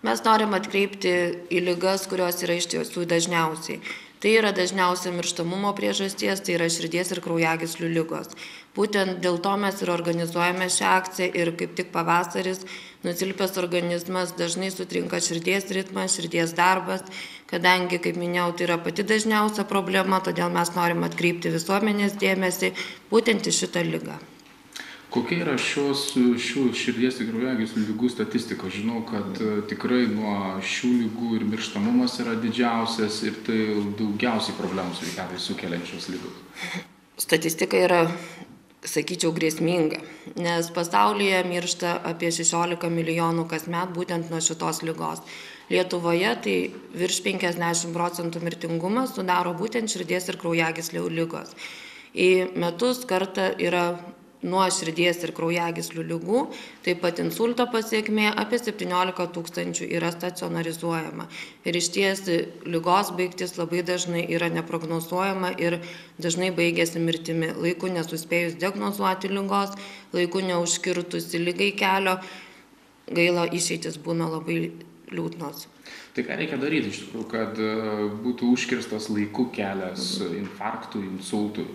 Mes norim atkreipti į ligas, kurios yra iš tiesų dažniausiai. Tai yra dažniausia mirštamumo priežasties, tai yra širdies ir kraujagyslių ligos. Būtent dėl to mes ir organizuojame šią akciją ir kaip tik pavasaris, nusilpęs organizmas, dažnai sutrinka širdies ritmas, širdies darbas, kadangi, kaip minėjau, tai yra pati dažniausia problema, todėl mes norim atkreipti visuomenės dėmesį būtent į šitą ligą. Kokia yra šių širdies ir kraujagyslių ligų statistika? Žinau, kad tikrai nuo šių ligų ir mirštamumas yra didžiausias ir tai daugiausiai problemų sveikatai sukeliančios ligos. Statistika yra, sakyčiau, grėsminga, nes pasaulyje miršta apie 16 milijonų kasmet būtent nuo šitos ligos. Lietuvoje tai virš 50% mirtingumas sudaro būtent širdies ir kraujagyslių ligos. Į metus kartą yra nuo širdies ir kraujagyslių ligų, taip pat insulto pasiekmė apie 17 000 yra stacionarizuojama. Ir išties ligos baigtis labai dažnai yra neprognozuojama ir dažnai baigėsi mirtimi. Laiku nesuspėjus diagnozuoti ligos, laiku neužkirtusi ligai kelio, gaila išeitis būna labai liūdnos. Tai ką reikia daryti iš tikrųjų, kad būtų užkirstas laiku kelias infarktui, insultui?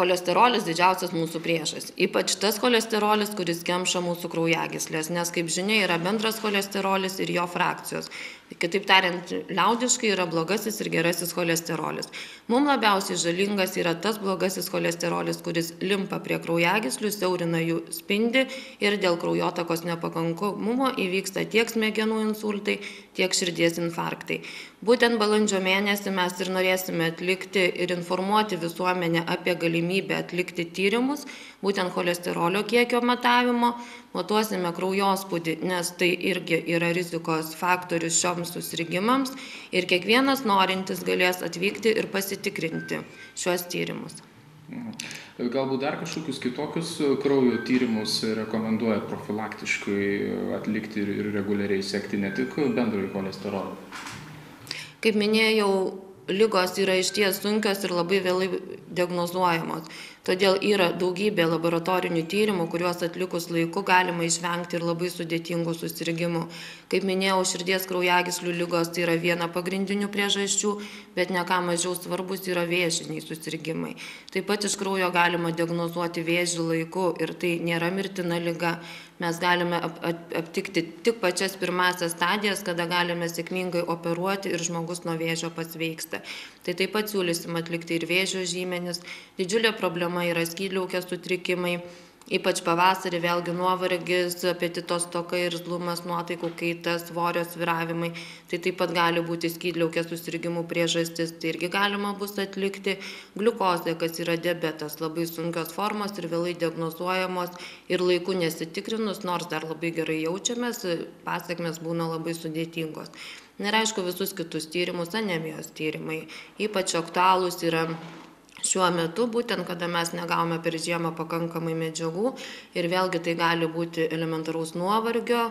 Cholesterolis didžiausias mūsų priešas, ypač tas cholesterolis, kuris kemša mūsų kraujagyslės, nes, kaip žinia, yra bendras cholesterolis ir jo frakcijos. Kitaip tariant, liaudiškai yra blogasis ir gerasis cholesterolis. Mums labiausiai žalingas yra tas blogasis cholesterolis, kuris limpa prie kraujagyslių, siaurina jų spindį ir dėl kraujotakos nepakankamumo įvyksta tiek smegenų insultai, tiek širdies infarktai. Būtent balandžio mėnesį mes ir norėsime atlikti ir informuoti visuomenę apie galimybę atlikti tyrimus, būtent cholesterolio kiekio matavimo, matuosime kraujospūdį, nes tai irgi yra rizikos faktorius šioms susirgimams ir kiekvienas norintis galės atvykti ir pasitikrinti šiuos tyrimus. Galbūt dar kažkokius kitokius kraujo tyrimus rekomenduoja profilaktiškai atlikti ir reguliariai sekti, ne tik bendrąjį cholesterolį? Kaip minėjau, ligos yra išties sunkios ir labai vėlai diagnozuojamos. Todėl yra daugybė laboratorinių tyrimų, kuriuos atlikus laiku galima išvengti ir labai sudėtingų susirgimų. Kaip minėjau, širdies kraujagyslių ligos tai yra viena pagrindinių priežasčių, bet ne ką mažiau svarbus yra vėžiniai susirgimai. Taip pat iš kraujo galima diagnozuoti vėžį laiku ir tai nėra mirtina liga. Mes galime aptikti tik pačias pirmasias stadijas, kada galime sėkmingai operuoti ir žmogus nuo vėžio pasveiksta. Tai taip pat siūlysim atlikti ir vėžio žymenis. Didžiulė problema yra skydliaukės sutrikimai, ypač pavasarį vėlgi nuovargis, apetito stoka ir irzlumas, nuotaikų kaita, svorio svyravimai. Tai taip pat gali būti skydliaukės susirgimų priežastis, tai irgi galima bus atlikti. Gliukozė, kas yra diabetas, labai sunkios formos ir vėlai diagnozuojamos ir laiku nesitikrinus, nors dar labai gerai jaučiamės, pasekmės būna labai sudėtingos. Ir aišku, visus kitus tyrimus, anemijos tyrimai, ypač aktualūs yra šiuo metu, būtent kada mes negavome per žiemą pakankamai medžiagų ir vėlgi tai gali būti elementaraus nuovargio,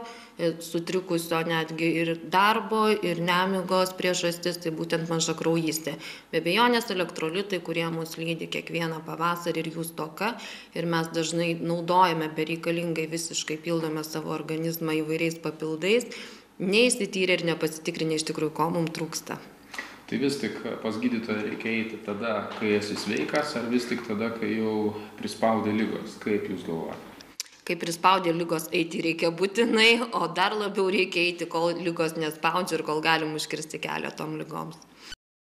sutrikusio netgi ir darbo, ir nemigos priežastis, tai būtent mažakraujystė. Be abejonės elektrolitai, kurie mus lydi kiekvieną pavasarį ir jų stoka, ir mes dažnai naudojame bereikalingai, visiškai pildome savo organizmą įvairiais papildais, neįsityrę ir nepasitikrinę iš tikrųjų, ko mums trūksta. Tai vis tik pas gydytoją reikia eiti tada, kai esi sveikas, ar vis tik tada, kai jau prispaudė ligos? Kaip jūs galvojate? Kai prispaudė ligos, eiti reikia būtinai, o dar labiau reikia eiti, kol ligos nespaudžia ir kol galim užkirsti kelią tom ligoms.